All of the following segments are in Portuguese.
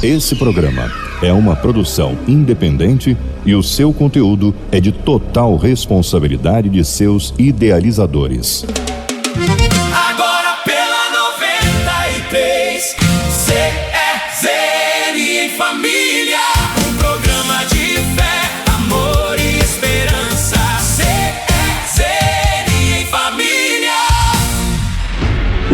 Esse programa é uma produção independente e o seu conteúdo é de total responsabilidade de seus idealizadores. Agora pela 93, CEZN em família, um programa de fé, amor e esperança. CEZN em família.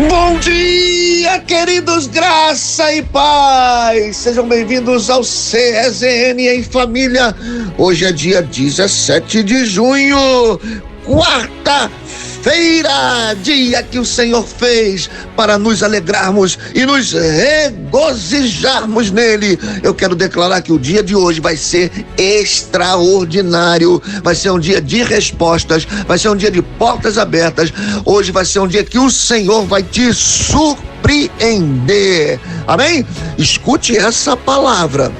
Bom dia, queridos, graça e paz. Sejam bem-vindos ao CEZN em família. Hoje é dia 17 de junho, quarta-feira, dia que o Senhor fez para nos alegrarmos e nos regozijarmos nele. Eu quero declarar que o dia de hoje vai ser extraordinário, vai ser um dia de respostas, vai ser um dia de portas abertas. Hoje vai ser um dia que o Senhor vai te surpreender. Amém? Escute essa palavra.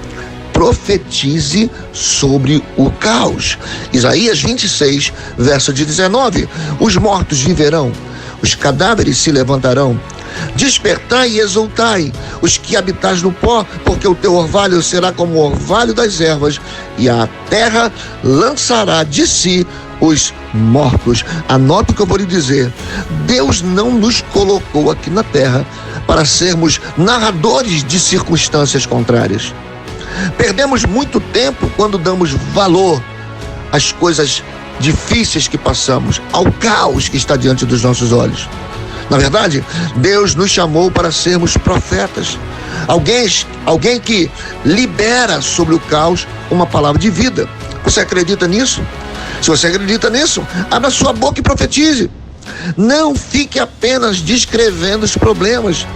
Profetize sobre o caos. Isaías 26, verso de 19. Os mortos viverão, os cadáveres se levantarão. Despertai e exultai, os que habitais no pó, porque o teu orvalho será como o orvalho das ervas, e a terra lançará de si os mortos. Anote o que eu vou lhe dizer. Deus não nos colocou aqui na terra para sermos narradores de circunstâncias contrárias. Perdemos muito tempo quando damos valor às coisas difíceis que passamos, ao caos que está diante dos nossos olhos. Na verdade, Deus nos chamou para sermos profetas, alguém que libera sobre o caos uma palavra de vida. Você acredita nisso? Se você acredita nisso, abra sua boca e profetize. Não fique apenas descrevendo os problemas.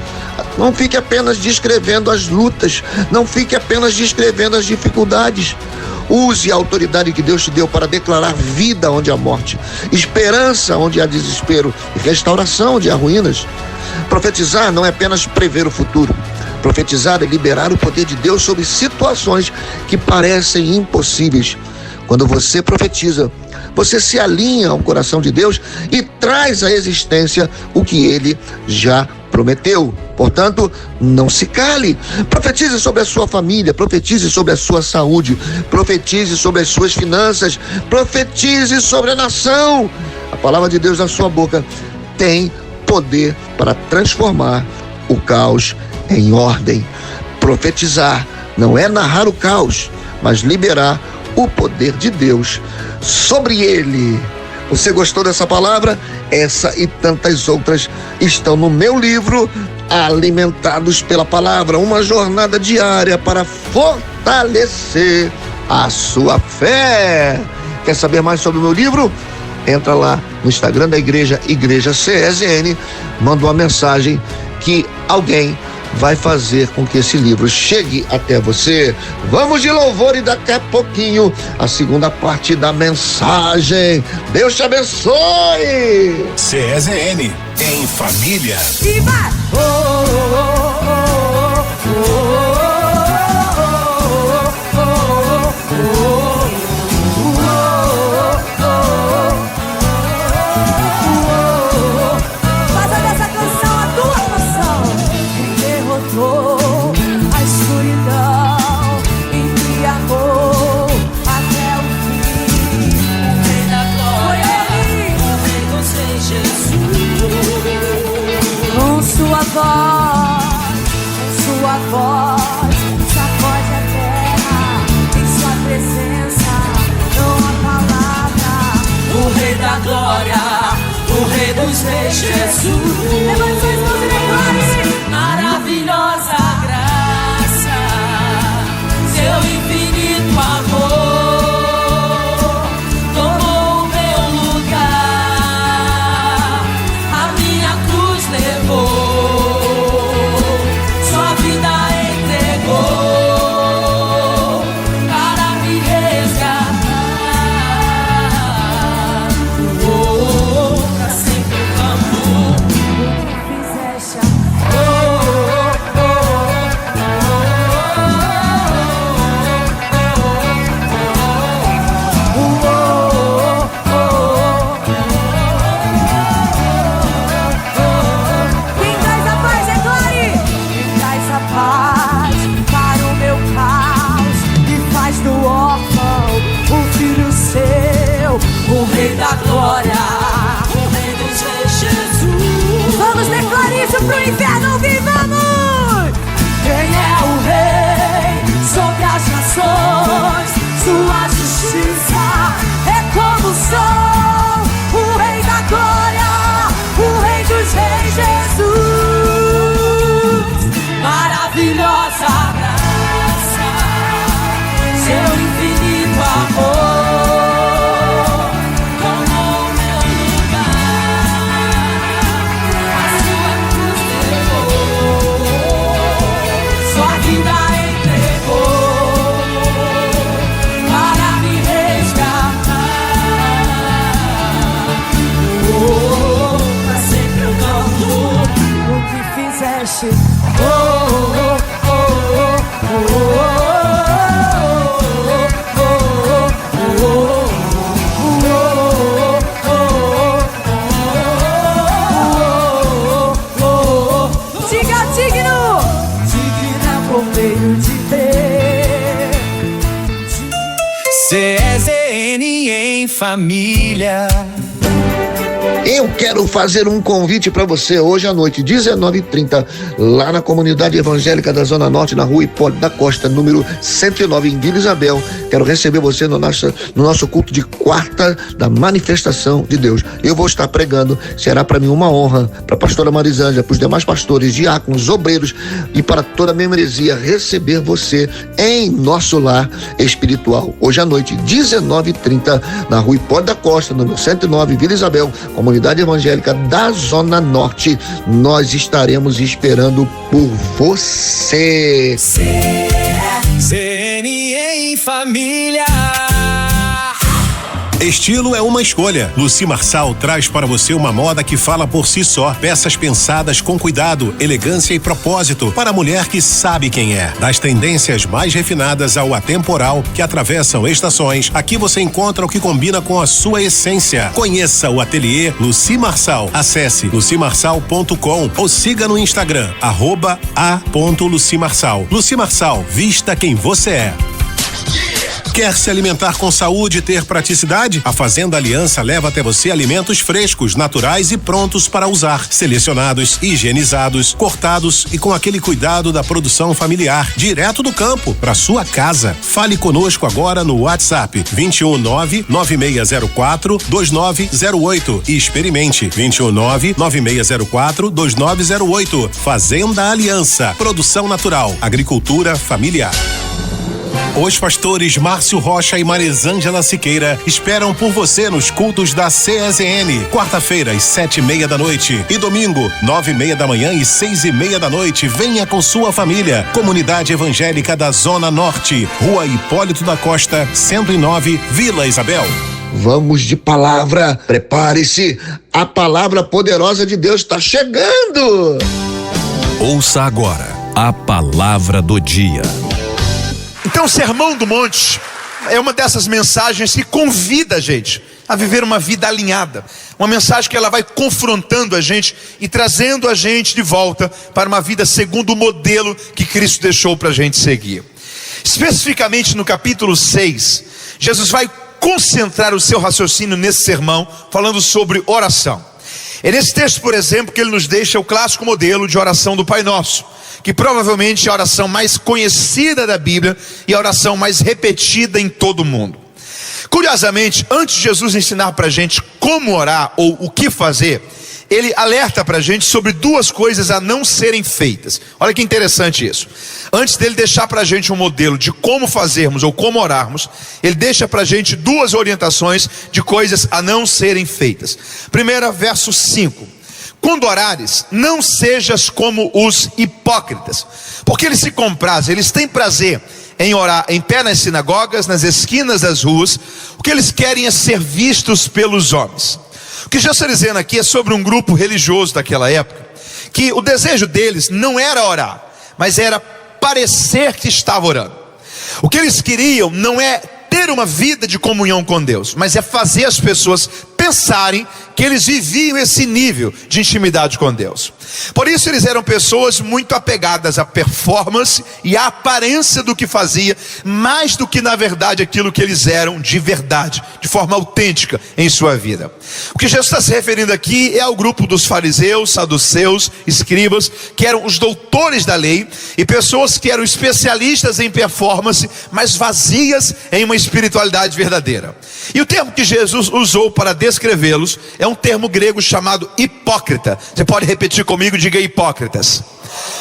Não fique apenas descrevendo as lutas. Não fique apenas descrevendo as dificuldades. Use a autoridade que Deus te deu para declarar vida onde há morte, esperança onde há desespero e restauração onde há ruínas. Profetizar não é apenas prever o futuro. Profetizar é liberar o poder de Deus sobre situações que parecem impossíveis. Quando você profetiza, você se alinha ao coração de Deus e traz à existência o que Ele já prometeu. Portanto, não se cale. Profetize sobre a sua família, profetize sobre a sua saúde, profetize sobre as suas finanças, profetize sobre a nação. A palavra de Deus na sua boca tem poder para transformar o caos em ordem. Profetizar não é narrar o caos, mas liberar o poder de Deus sobre ele. Você gostou dessa palavra? Essa e tantas outras estão no meu livro Alimentados pela Palavra, uma jornada diária para fortalecer a sua fé. Quer saber mais sobre o meu livro? Entra lá no Instagram da igreja, Igreja CEZN, manda uma mensagem que alguém vai fazer com que esse livro chegue até você. Vamos de louvor e daqui a pouquinho a segunda parte da mensagem. Deus te abençoe. CEZN em família. Viva! Sua voz sacode a terra, em sua presença não há palavra. O Rei da Glória, o Rei dos Reis, Jesus. Levante suas mãos e declare: Maravilhosa graça, seu infinito amor tomou o meu lugar, a minha cruz levou. fizeste amor. do inferno vivamos. Quem é o rei sobre as nações? Sua justiça é como o sol. O rei da glória, o rei dos reis, Jesus. Maravilhosa graça, seu infinito amor tomou meu lugar. A sua cruz levou, sua vida entregou para me resgatar. Pra sempre eu canto o que fizeste. Diga digno, digna por meio de ter. CSN em família. Eu quero fazer um convite para você hoje à noite, 19h30, lá na Comunidade Evangélica da Zona Norte, na Rua Hipólito da Costa, número 109, em Vila Isabel. Quero receber você no nosso culto de quarta da manifestação de Deus. Eu vou estar pregando, será para mim uma honra, para a pastora Marisângela, para os demais pastores, diáconos, obreiros e para toda a membresia receber você em nosso lar espiritual. Hoje à noite, 19h30, na Rua Hipólito da Costa, número 109, Vila Isabel, Comunidade Evangélica da Zona Norte. Nós estaremos esperando por você. CSN em família. Estilo é uma escolha. Lucy Marçal traz para você uma moda que fala por si só. Peças pensadas com cuidado, elegância e propósito para a mulher que sabe quem é. Das tendências mais refinadas ao atemporal que atravessam estações, aqui você encontra o que combina com a sua essência. Conheça o ateliê Lucy Marçal. Acesse lucimarçal.com ou siga no Instagram @a.lucimarçal. Lucy Marçal, vista quem você é. Quer se alimentar com saúde e ter praticidade? A Fazenda Aliança leva até você alimentos frescos, naturais e prontos para usar, selecionados, higienizados, cortados e com aquele cuidado da produção familiar, direto do campo para sua casa. Fale conosco agora no WhatsApp 219-9604-2908 e experimente 219-9604-2908. Fazenda Aliança, produção natural, agricultura familiar. Os pastores Márcio Rocha e Marisângela Siqueira esperam por você nos cultos da CSN. Quarta-feira, às 7h30 da noite. E domingo, 9h30 da manhã e 6h30 da noite. Venha com sua família. Comunidade Evangélica da Zona Norte. Rua Hipólito da Costa, 109, Vila Isabel. Vamos de palavra. Prepare-se. A palavra poderosa de Deus está chegando. Ouça agora a palavra do dia. Então, o Sermão do Monte é uma dessas mensagens que convida a gente a viver uma vida alinhada. Uma mensagem que ela vai confrontando a gente e trazendo a gente de volta para uma vida segundo o modelo que Cristo deixou para a gente seguir. Especificamente no capítulo 6, Jesus vai concentrar o seu raciocínio nesse sermão, falando sobre oração. É nesse texto, por exemplo, que ele nos deixa o clássico modelo de oração do Pai Nosso, que provavelmente é a oração mais conhecida da Bíblia e a oração mais repetida em todo o mundo. Curiosamente, antes de Jesus ensinar para a gente como orar ou o que fazer, ele alerta para a gente sobre duas coisas a não serem feitas. Olha que interessante isso. Antes dele deixar para a gente um modelo de como fazermos ou como orarmos, ele deixa para a gente duas orientações de coisas a não serem feitas. Primeira, verso 5. Quando orares, não sejas como os hipócritas, porque eles se comprazem, eles têm prazer em orar em pé nas sinagogas, nas esquinas das ruas. O que eles querem é ser vistos pelos homens. O que Jesus está dizendo aqui é sobre um grupo religioso daquela época, que o desejo deles não era orar, mas era parecer que estava orando. O que eles queriam não é ter uma vida de comunhão com Deus, mas é fazer as pessoas pensarem que eles viviam esse nível de intimidade com Deus. Por isso eles eram pessoas muito apegadas à performance e à aparência do que fazia, mais do que na verdade aquilo que eles eram de verdade, de forma autêntica em sua vida. O que Jesus está se referindo aqui é ao grupo dos fariseus, saduceus, escribas, que eram os doutores da lei e pessoas que eram especialistas em performance, mas vazias em uma espiritualidade verdadeira. E o termo que Jesus usou para descrevê-los é um termo grego chamado hipócrita. Você pode repetir comigo, diga hipócritas.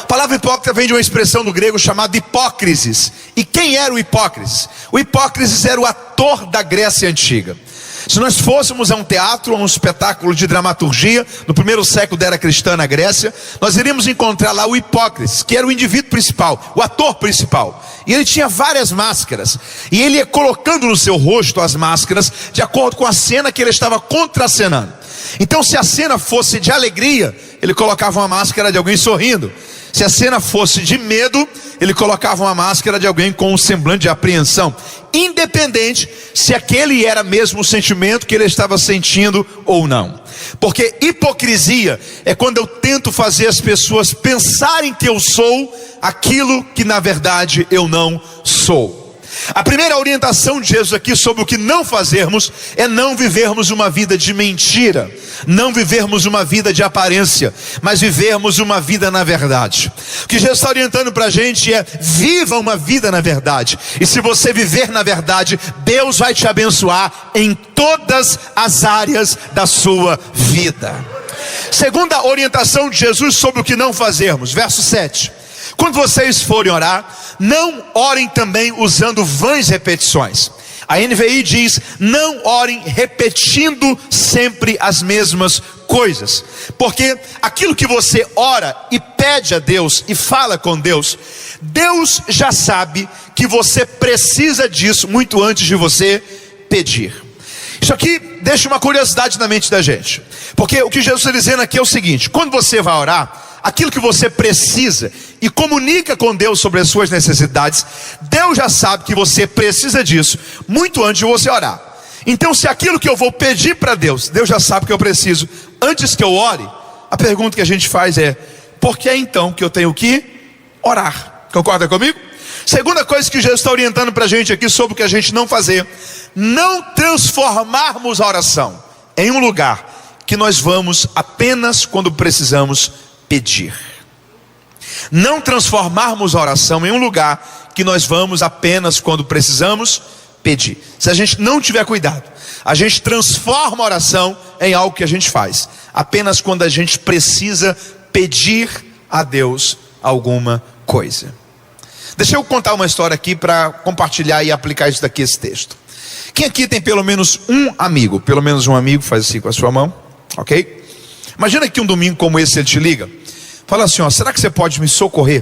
A palavra hipócrita vem de uma expressão do grego chamada hipócrisis. E quem era o hipócrisis? O hipócrisis era o ator da Grécia Antiga. Se nós fôssemos a um teatro, a um espetáculo de dramaturgia, no primeiro século da era cristã na Grécia, nós iríamos encontrar lá o hipócrisis, que era o indivíduo principal, o ator principal. E ele tinha várias máscaras, e ele ia colocando no seu rosto as máscaras, de acordo com a cena que ele estava contracenando. Então, se a cena fosse de alegria, ele colocava uma máscara de alguém sorrindo. Se a cena fosse de medo, ele colocava uma máscara de alguém com um semblante de apreensão, independente se aquele era mesmo o sentimento que ele estava sentindo ou não. Porque hipocrisia é quando eu tento fazer as pessoas pensarem que eu sou aquilo que na verdade eu não sou. A primeira orientação de Jesus aqui sobre o que não fazermos é não vivermos uma vida de mentira, não vivermos uma vida de aparência, mas vivermos uma vida na verdade. O que Jesus está orientando para a gente é: viva uma vida na verdade. E se você viver na verdade, Deus vai te abençoar em todas as áreas da sua vida. Segunda orientação de Jesus sobre o que não fazermos, verso 7. Quando vocês forem orar, não orem também usando vãs repetições. A NVI diz: não orem repetindo sempre as mesmas coisas. Porque aquilo que você ora e pede a Deus e fala com Deus, Deus já sabe que você precisa disso muito antes de você pedir. Isso aqui deixa uma curiosidade na mente da gente. Porque o que Jesus está dizendo aqui é o seguinte: quando você vai orar, aquilo que você precisa e comunica com Deus sobre as suas necessidades, Deus já sabe que você precisa disso muito antes de você orar. Então, se aquilo que eu vou pedir para Deus, Deus já sabe que eu preciso antes que eu ore, a pergunta que a gente faz é: por que então que eu tenho que orar? Concorda comigo? Segunda coisa que Jesus está orientando para a gente aqui sobre o que a gente não fazer: não transformarmos a oração em um lugar que nós vamos apenas quando precisamos pedir. Não transformarmos a oração em um lugar que nós vamos apenas quando precisamos pedir. Se a gente não tiver cuidado, a gente transforma a oração em algo que a gente faz apenas quando a gente precisa pedir a Deus alguma coisa. Deixa eu contar uma história aqui para compartilhar e aplicar isso daqui, esse texto. Quem aqui tem pelo menos um amigo? Pelo menos um amigo, faz assim com a sua mão, ok? Imagina que um domingo como esse ele te liga, fala assim: ó, será que você pode me socorrer?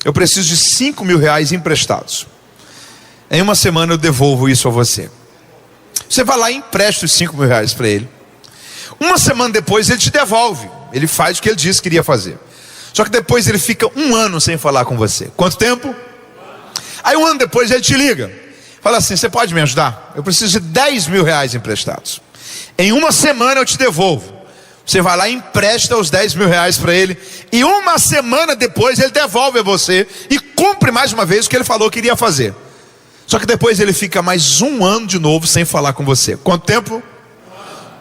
Eu preciso de 5 mil reais emprestados. Em uma semana eu devolvo isso a você. Você vai lá e empresta os 5 mil reais para ele. Uma semana depois ele te devolve. Ele faz o que ele disse que iria fazer. Só que depois ele fica 1 ano sem falar com você. Quanto tempo? Aí 1 ano depois ele te liga, fala assim: você pode me ajudar? Eu preciso de 10 mil reais emprestados. Em uma semana eu te devolvo. Você vai lá e empresta os 10 mil reais para ele, e uma semana depois ele devolve a você e cumpre mais uma vez o que ele falou que iria fazer. Só que depois ele fica mais 1 ano de novo sem falar com você. Quanto tempo?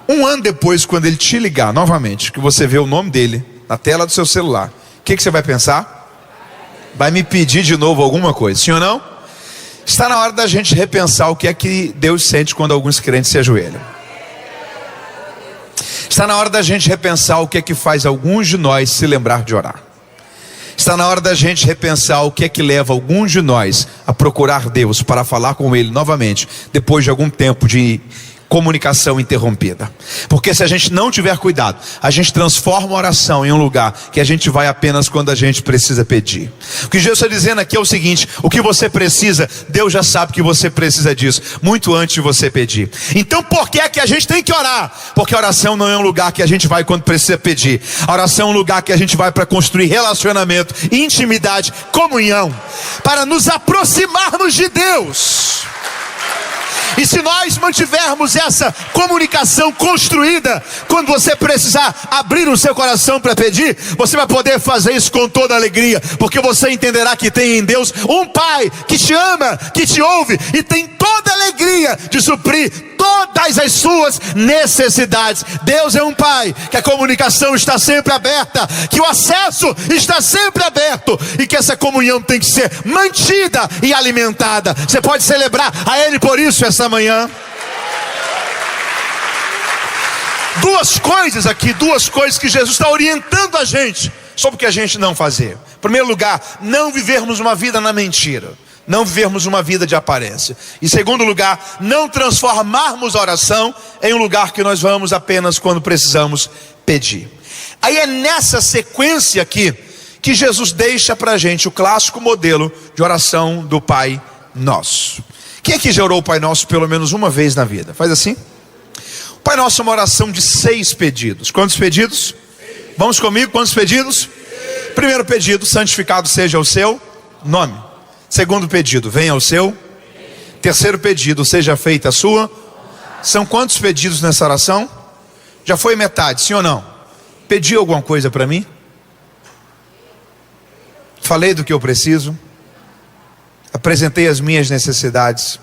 1 ano depois, quando ele te ligar novamente, que você vê o nome dele na tela do seu celular, o que você vai pensar? Vai me pedir de novo alguma coisa, sim ou não? Está na hora da gente repensar o que é que Deus sente quando alguns crentes se ajoelham. Está na hora da gente repensar o que é que faz alguns de nós se lembrar de orar. Está na hora da gente repensar o que é que leva alguns de nós a procurar Deus para falar com Ele novamente, depois de algum tempo de comunicação interrompida. Porque se a gente não tiver cuidado, a gente transforma a oração em um lugar que a gente vai apenas quando a gente precisa pedir. O que Jesus está dizendo aqui é o seguinte: o que você precisa, Deus já sabe que você precisa disso muito antes de você pedir. Então por que é que a gente tem que orar? Porque a oração não é um lugar que a gente vai quando precisa pedir. A oração é um lugar que a gente vai para construir relacionamento, intimidade, comunhão, para nos aproximarmos de Deus. E se nós mantivermos essa comunicação construída, quando você precisar abrir o seu coração para pedir, você vai poder fazer isso com toda alegria, porque você entenderá que tem em Deus um Pai que te ama, que te ouve e tem toda a alegria de suprir todas as suas necessidades. Deus é um Pai que a comunicação está sempre aberta, que o acesso está sempre aberto e que essa comunhão tem que ser mantida e alimentada. Você pode celebrar a Ele por isso essa manhã. Duas coisas que Jesus está orientando a gente sobre o que a gente não fazer. Em primeiro lugar, não vivermos uma vida na mentira, não vivermos uma vida de aparência. Em segundo lugar, não transformarmos a oração em um lugar que nós vamos apenas quando precisamos pedir. Aí é nessa sequência aqui que Jesus deixa para a gente o clássico modelo de oração do Pai Nosso. Quem aqui já orou o Pai Nosso pelo menos uma vez na vida? Faz assim. O Pai Nosso é uma oração de 6 pedidos. Quantos pedidos? Vamos comigo, quantos pedidos? Primeiro pedido, santificado seja o seu nome. Segundo pedido, venha o seu. Terceiro pedido, seja feita a sua. São quantos pedidos nessa oração? Já foi metade, sim ou não? Pediu alguma coisa para mim? Falei do que eu preciso? Apresentei as minhas necessidades?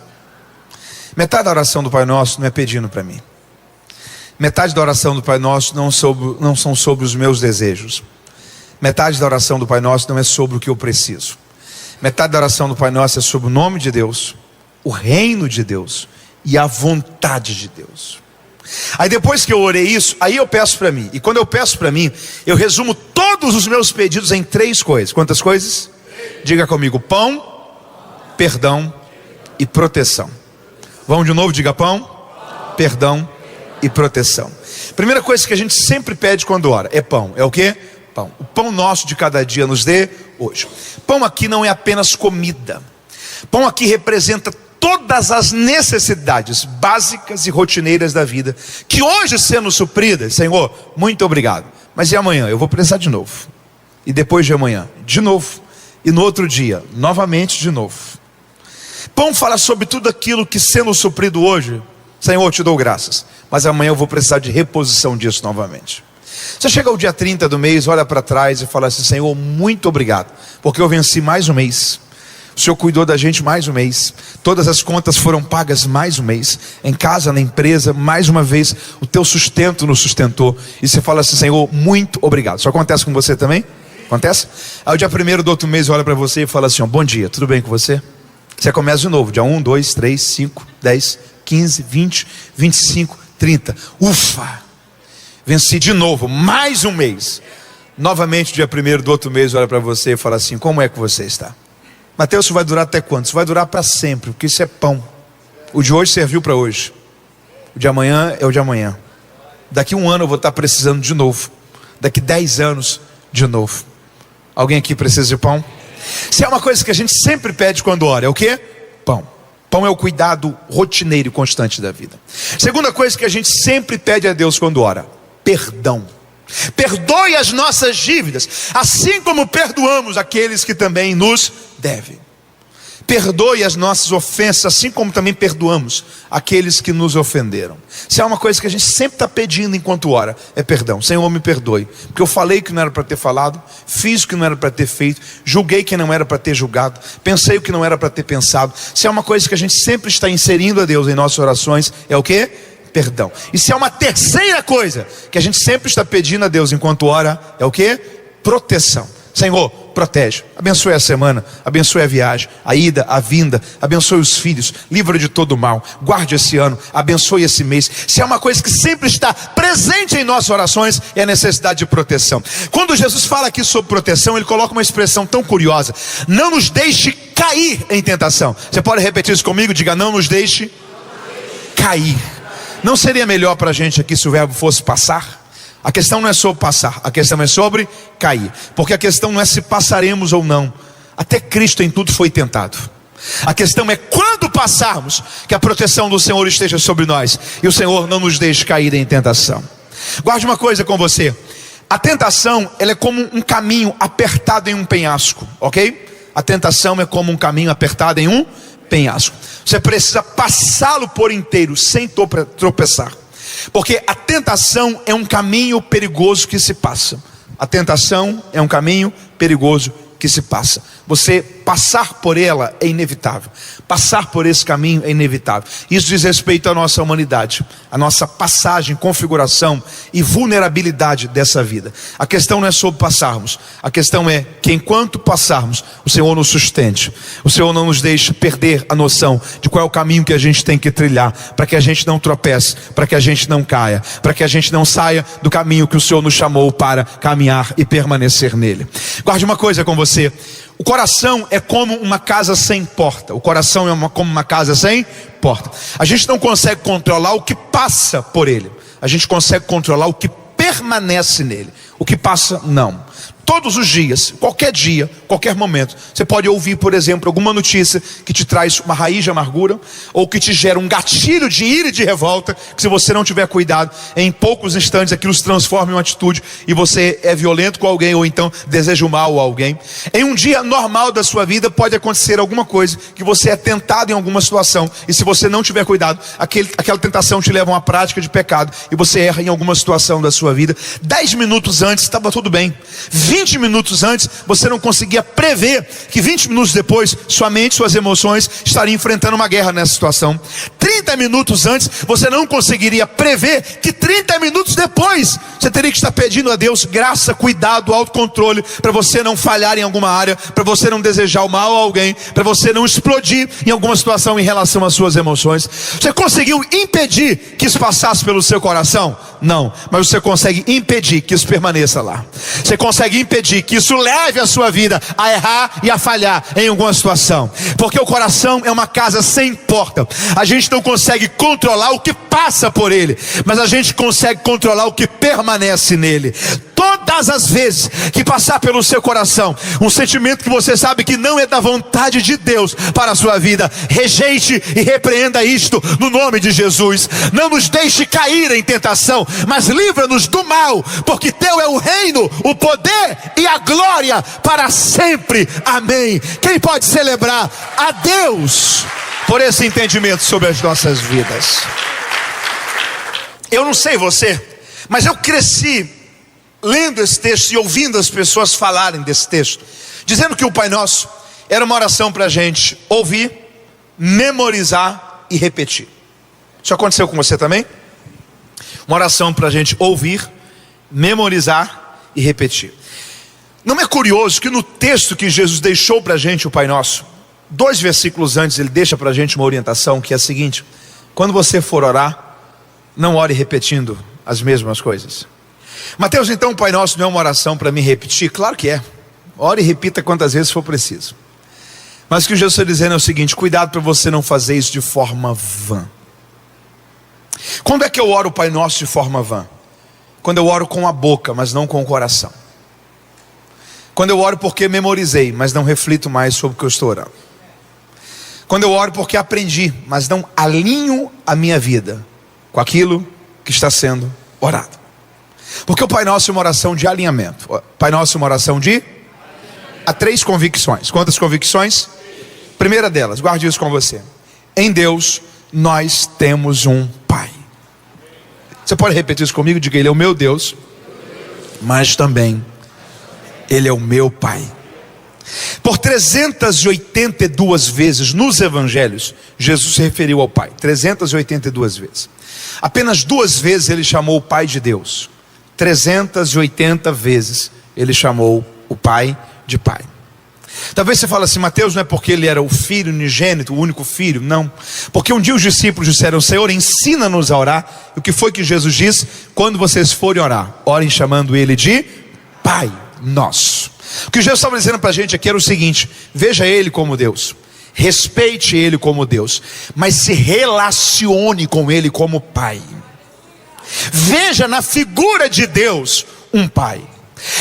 Metade da oração do Pai Nosso não é pedindo para mim. Metade da oração do Pai Nosso não são sobre os meus desejos. Metade da oração do Pai Nosso não é sobre o que eu preciso. Metade da oração do Pai Nosso é sobre o nome de Deus, o reino de Deus e a vontade de Deus. Aí depois que eu orei isso, aí eu peço para mim. E quando eu peço para mim, eu resumo todos os meus pedidos em 3 coisas. Quantas coisas? Diga comigo: pão, perdão e proteção. Vamos de novo, diga pão, perdão e proteção. Primeira coisa que a gente sempre pede quando ora é pão. É o quê? Pão. O pão nosso de cada dia nos dê hoje. Pão aqui não é apenas comida. Pão aqui representa todas as necessidades básicas e rotineiras da vida, que hoje sendo supridas, Senhor, muito obrigado. Mas e amanhã? Eu vou precisar de novo. E depois de amanhã, de novo. E no outro dia, novamente de novo. Pão fala sobre tudo aquilo que sendo suprido hoje, Senhor, eu te dou graças, mas amanhã eu vou precisar de reposição disso novamente. Você chega ao dia 30 do mês, olha para trás e fala assim: Senhor, muito obrigado, porque eu venci mais um mês. O Senhor cuidou da gente mais um mês. Todas as contas foram pagas mais um mês. Em casa, na empresa, mais uma vez o teu sustento nos sustentou. E você fala assim: Senhor, muito obrigado. Isso acontece com você também? Acontece? Aí o dia 1º do outro mês olha para você e fala assim: ó, bom dia, tudo bem com você? Você começa de novo, dia 1, 2, 3, 5, 10, 15, 20, 25, 30. Ufa! Venci de novo, mais um mês. Novamente, dia 1º do outro mês olha para você e fala assim: como é que você está? Mateus, isso vai durar até quando? Isso vai durar para sempre, porque isso é pão. O de hoje serviu para hoje. O de amanhã é o de amanhã. Daqui 1 ano eu vou estar precisando de novo. Daqui 10 anos, de novo. Alguém aqui precisa de pão? Se é uma coisa que a gente sempre pede quando ora, é o quê? Pão. Pão é o cuidado rotineiro e constante da vida. Segunda coisa que a gente sempre pede a Deus quando ora: perdão. Perdoe as nossas dívidas, assim como perdoamos aqueles que também nos devem. Perdoe as nossas ofensas, assim como também perdoamos aqueles que nos ofenderam. Se há uma coisa que a gente sempre está pedindo enquanto ora, é perdão. Senhor, me perdoe, porque eu falei que não era para ter falado, fiz o que não era para ter feito, julguei que não era para ter julgado, pensei o que não era para ter pensado. Se há uma coisa que a gente sempre está inserindo a Deus em nossas orações, é o quê? Perdão. E se há uma terceira coisa que a gente sempre está pedindo a Deus enquanto ora, é o quê? Proteção. Senhor, protege, abençoe a semana, abençoe a viagem, a ida, a vinda, abençoe os filhos, livra de todo mal, guarde esse ano, abençoe esse mês. Se há uma coisa que sempre está presente em nossas orações, é a necessidade de proteção. Quando Jesus fala aqui sobre proteção, ele coloca uma expressão tão curiosa: não nos deixe cair em tentação. Você pode repetir isso comigo? Diga: não nos deixe cair. Não seria melhor para a gente aqui se o verbo fosse passar? A questão não é sobre passar, a questão é sobre cair. Porque a questão não é se passaremos ou não. Até Cristo em tudo foi tentado. A questão é quando passarmos, que a proteção do Senhor esteja sobre nós e o Senhor não nos deixe cair em tentação. Guarde uma coisa com você: a tentação, ela é como um caminho apertado em um penhasco, ok? A tentação é como um caminho apertado em um penhasco. Você precisa passá-lo por inteiro, sem tropeçar. Porque a tentação é um caminho perigoso que se passa. A tentação é um caminho perigoso que se passa. Você passar por ela é inevitável. Passar por esse caminho é inevitável. Isso diz respeito à nossa humanidade, a nossa passagem, configuração e vulnerabilidade dessa vida. A questão não é sobre passarmos. A questão é que enquanto passarmos, o Senhor nos sustente. O Senhor não nos deixe perder a noção de qual é o caminho que a gente tem que trilhar, para que a gente não tropece, para que a gente não caia, para que a gente não saia do caminho que o Senhor nos chamou para caminhar e permanecer nele. Guarde uma coisa com você. O coração é como uma casa sem porta. O coração é como uma casa sem porta. A gente não consegue controlar o que passa por ele. A gente consegue controlar o que permanece nele. O que passa, não. Todos os dias, dia, qualquer momento, você pode ouvir, por exemplo, alguma notícia que te traz uma raiz de amargura, ou que te gera um gatilho de ira e de revolta, que se você não tiver cuidado, em poucos instantes aquilo se transforma em uma atitude, e você é violento com alguém, ou então deseja o mal a alguém. Em um dia normal da sua vida, pode acontecer alguma coisa, que você é tentado em alguma situação, e se você não tiver cuidado, aquela tentação te leva a uma prática de pecado, e você erra em alguma situação da sua vida. 10 minutos antes estava tudo bem. 20 minutos antes, você não conseguia prever que 20 minutos depois, sua mente, suas emoções estariam enfrentando uma guerra nessa situação. 30 minutos antes, você não conseguiria prever que 30 minutos depois, você teria que estar pedindo a Deus graça, cuidado, autocontrole, para você não falhar em alguma área, para você não desejar o mal a alguém, para você não explodir em alguma situação em relação às suas emoções. Você conseguiu impedir que isso passasse pelo seu coração? Não, mas você consegue impedir que isso permaneça lá. Você consegue impedir que isso leve a sua vida a errar e a falhar em alguma situação. Porque o coração é uma casa sem porta. A gente não consegue controlar o que passa por ele, mas a gente consegue controlar o que permanece nele. Todas as vezes que passar pelo seu coração um sentimento que você sabe que não é da vontade de Deus para a sua vida, rejeite e repreenda isto no nome de Jesus. Não nos deixe cair em tentação, mas livra-nos do mal, porque teu é o reino, o poder e a glória para sempre. Amém. Quem pode celebrar a Deus por esse entendimento sobre as nossas vidas? Eu não sei você, mas eu cresci lendo esse texto e ouvindo as pessoas falarem desse texto, dizendo que o Pai Nosso era uma oração para a gente ouvir, memorizar e repetir. Isso aconteceu com você também? Uma oração para a gente ouvir, memorizar e repetir. Não é curioso que no texto que Jesus deixou para a gente, o Pai Nosso, 2 versículos antes ele deixa para a gente uma orientação que é a seguinte: quando você for orar, não ore repetindo as mesmas coisas. Mateus, então o Pai Nosso não é uma oração para me repetir? Claro que é. Ore e repita quantas vezes for preciso. Mas o que Jesus está dizendo é o seguinte: cuidado para você não fazer isso de forma vã. Quando é que eu oro o Pai Nosso de forma vã? Quando eu oro com a boca, mas não com o coração. Quando eu oro porque memorizei, mas não reflito mais sobre o que eu estou orando. Quando eu oro porque aprendi, mas não alinho a minha vida com aquilo que está sendo orado. Porque o Pai Nosso é uma oração de alinhamento. O Pai Nosso é uma oração de... Há 3 convicções. Quantas convicções? Primeira delas, guarde isso com você. Em Deus, nós temos um Pai. Você pode repetir isso comigo? Diga: Ele é o meu Deus, mas também Ele é o meu Pai. Por 382 vezes nos evangelhos, Jesus se referiu ao Pai. 382 vezes. Apenas 2 vezes Ele chamou o Pai de Deus. 380 vezes Ele chamou o Pai de Pai. Talvez você fale assim: Mateus, não é porque Ele era o Filho unigênito, o único Filho? Não, porque um dia os discípulos disseram: Senhor, ensina-nos a orar. E o que foi que Jesus disse? Quando vocês forem orar, orem chamando Ele de Pai Nosso. O que Jesus estava dizendo para a gente aqui era o seguinte: veja Ele como Deus, respeite Ele como Deus, mas se relacione com Ele como Pai. Veja na figura de Deus um Pai.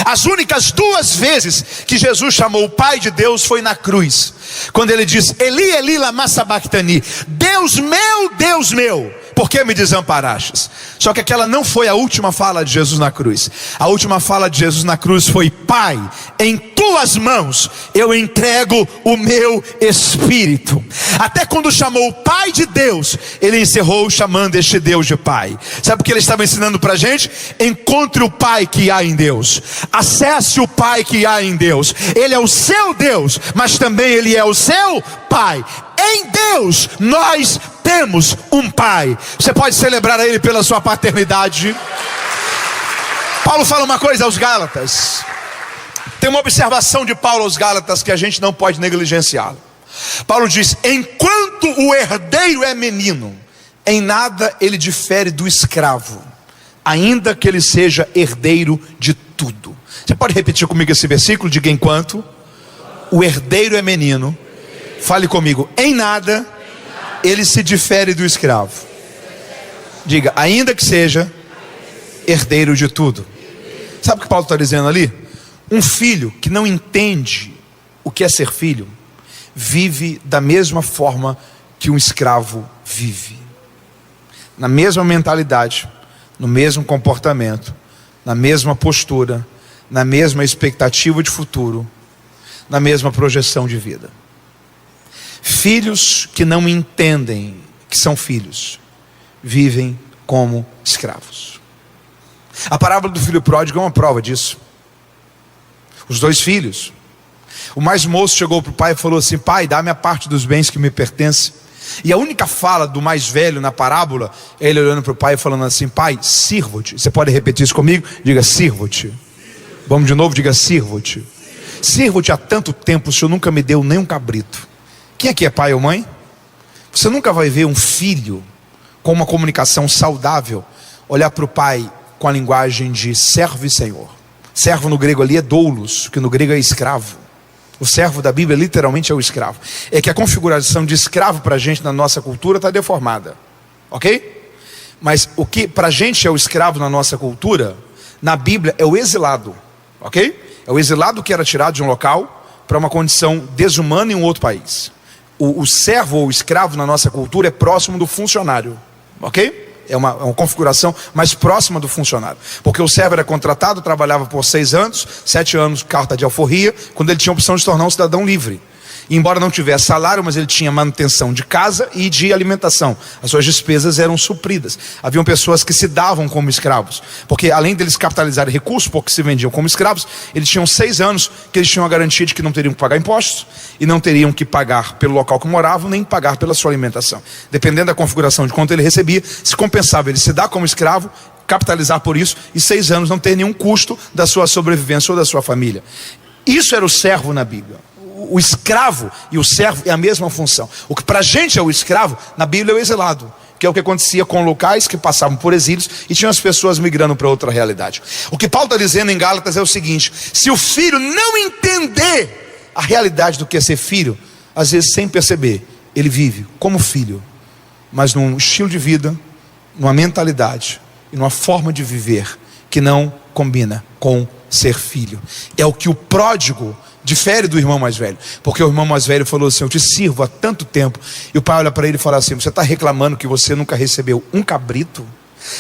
As únicas 2 vezes que Jesus chamou o Pai de Deus foi na cruz, quando Ele diz: Eli, Eli, lama sabachthani, Deus meu, por que me desamparastes? Só que aquela não foi a última fala de Jesus na cruz. A última fala de Jesus na cruz foi: Pai, em tuas mãos eu entrego o meu espírito. Até quando chamou o Pai de Deus, ele encerrou chamando este Deus de Pai. Sabe o que ele estava ensinando para a gente? Encontre o Pai que há em Deus, acesse o Pai que há em Deus. Ele é o seu Deus, mas também ele é o seu Pai. Em Deus nós temos um Pai. Você pode celebrar a Ele pela sua paternidade. Paulo fala uma coisa aos Gálatas. Tem uma observação de Paulo aos Gálatas que a gente não pode negligenciá-la. Paulo diz: enquanto o herdeiro é menino, em nada ele difere do escravo, ainda que ele seja herdeiro de tudo. Você pode repetir comigo esse versículo? Diga: enquanto o herdeiro é menino, fale comigo, em nada ele se difere do escravo. Diga: ainda que seja herdeiro de tudo. Sabe o que Paulo está dizendo ali? Um filho que não entende o que é ser filho, vive da mesma forma que um escravo vive. Na mesma mentalidade, no mesmo comportamento, na mesma postura, na mesma expectativa de futuro, na mesma projeção de vida. Filhos que não entendem que são filhos, vivem como escravos. A parábola do filho pródigo é uma prova disso. Os dois filhos, o mais moço chegou para o pai e falou assim: pai, dá-me a parte dos bens que me pertence. E a única fala do mais velho na parábola é ele olhando para o pai e falando assim: pai, sirvo-te. Você pode repetir isso comigo? Diga: sirvo-te. Vamos de novo, diga: sirvo-te. Sirvo-te há tanto tempo, o senhor nunca me deu nem um cabrito. Quem aqui é pai ou mãe? Você nunca vai ver um filho com uma comunicação saudável olhar para o pai com a linguagem de servo e senhor. Servo no grego ali é doulos, que no grego é escravo. O servo da Bíblia literalmente é o escravo. É que a configuração de escravo para a gente na nossa cultura está deformada, ok? Mas o que para a gente é o escravo na nossa cultura, na Bíblia é o exilado, ok? É o exilado que era tirado de um local para uma condição desumana em um outro país. O servo ou escravo na nossa cultura é próximo do funcionário, ok? É uma configuração mais próxima do funcionário. Porque o servo era contratado, trabalhava por 6 anos, 7 anos, carta de alforria, quando ele tinha a opção de se tornar um cidadão livre. E embora não tivesse salário, mas ele tinha manutenção de casa e de alimentação. As suas despesas eram supridas. Haviam pessoas que se davam como escravos, porque além deles capitalizarem recursos, porque se vendiam como escravos, eles tinham 6 anos que eles tinham a garantia de que não teriam que pagar impostos, e não teriam que pagar pelo local que moravam, nem pagar pela sua alimentação. Dependendo da configuração de quanto ele recebia, se compensava ele se dar como escravo, capitalizar por isso, e 6 anos não ter nenhum custo da sua sobrevivência ou da sua família. Isso era o servo na Bíblia. O escravo e o servo é a mesma função. O que para a gente é o escravo, na Bíblia é o exilado, que é o que acontecia com locais que passavam por exílios e tinham as pessoas migrando para outra realidade. O que Paulo está dizendo em Gálatas é o seguinte: se o filho não entender a realidade do que é ser filho, às vezes sem perceber, ele vive como filho, mas num estilo de vida, numa mentalidade e numa forma de viver que não combina com ser filho. É o que o pródigo difere do irmão mais velho, porque o irmão mais velho falou assim: eu te sirvo há tanto tempo, e o pai olha para ele e fala assim: você está reclamando que você nunca recebeu um cabrito?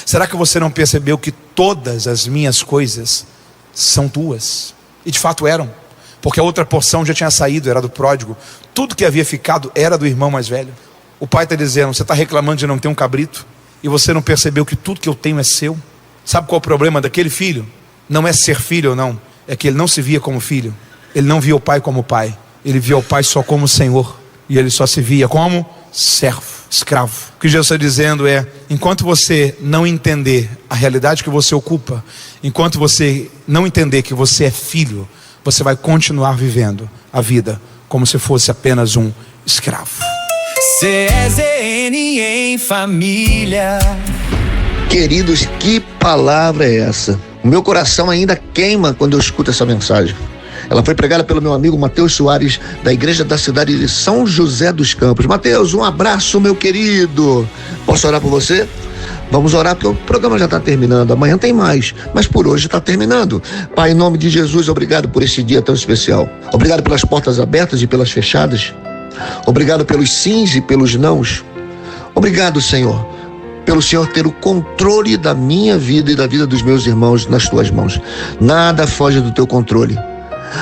Será que você não percebeu que todas as minhas coisas são tuas? E de fato eram, porque a outra porção já tinha saído, era do pródigo. Tudo que havia ficado era do irmão mais velho. O pai está dizendo: você está reclamando de não ter um cabrito, e você não percebeu que tudo que eu tenho é seu? Sabe qual é o problema daquele filho? Não é ser filho ou não, é que ele não se via como filho. Ele não via o pai como pai, ele via o pai só como Senhor, e ele só se via como servo, escravo. O que Jesus está dizendo é: enquanto você não entender a realidade que você ocupa, enquanto você não entender que você é filho, você vai continuar vivendo a vida como se fosse apenas um escravo. CZN em família. Queridos, que palavra é essa? O meu coração ainda queima quando eu escuto essa mensagem. Ela foi pregada pelo meu amigo Mateus Soares, da igreja da cidade de São José dos Campos. Mateus, um abraço, meu querido. Posso orar por você? Vamos orar, porque o programa já está terminando. Amanhã tem mais, mas por hoje está terminando. Pai, em nome de Jesus, obrigado por esse dia tão especial. Obrigado pelas portas abertas e pelas fechadas. Obrigado pelos sims e pelos nãos. Obrigado, Senhor, pelo Senhor ter o controle da minha vida e da vida dos meus irmãos nas tuas mãos. Nada foge do teu controle.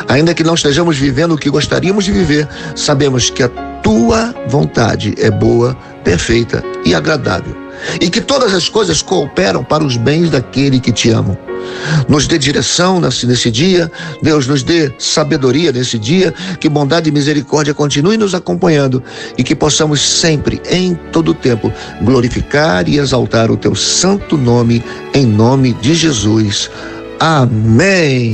Ainda que não estejamos vivendo o que gostaríamos de viver, sabemos que a tua vontade é boa, perfeita e agradável, e que todas as coisas cooperam para os bens daquele que te amam. Nos dê direção nesse dia, Deus, nos dê sabedoria nesse dia, que bondade e misericórdia continue nos acompanhando e que possamos sempre, em todo tempo, glorificar e exaltar o teu santo nome, em nome de Jesus. Amém.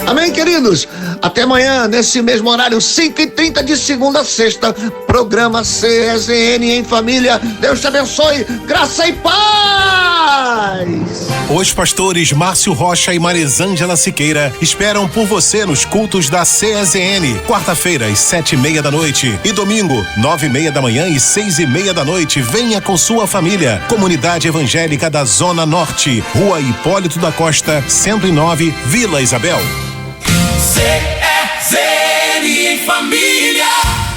Amém, queridos? Até amanhã, nesse mesmo horário, 5h30 de segunda a sexta, programa CSN em Família. Deus te abençoe, graça e paz! Os pastores Márcio Rocha e Marisângela Siqueira esperam por você nos cultos da CSN. Quarta-feira, às 7h30 da noite. E domingo, 9h30 da manhã e 6h30 da noite. Venha com sua família. Comunidade Evangélica da Zona Norte. Rua Hipólito da Costa, 109, Vila Isabel. CSN em Família.